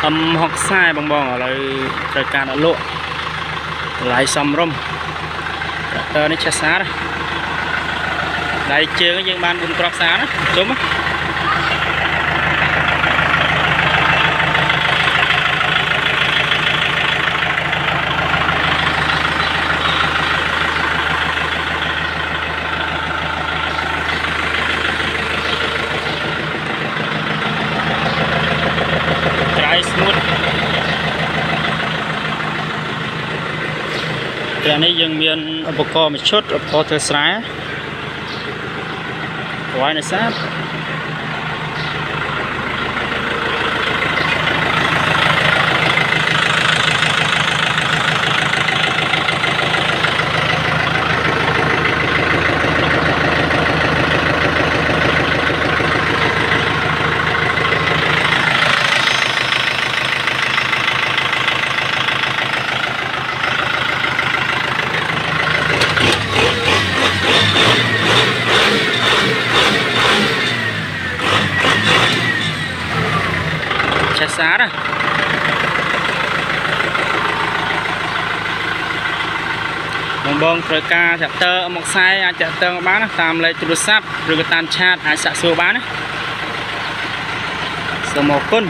học sai bong bong ở lại trời cạn ở lộ lại xăm rôm tơ này chết xá đây đây chơi cái dân ban bún crop xá đó đúng á này dân miền ở bậc một chút ở bậc thơ sái quay này sát xá đó bong bong trời ca chặt tơ một sai chặt tơ bán tam lấy chụp sáp rồi tan chat ai sạ xua bán số một cân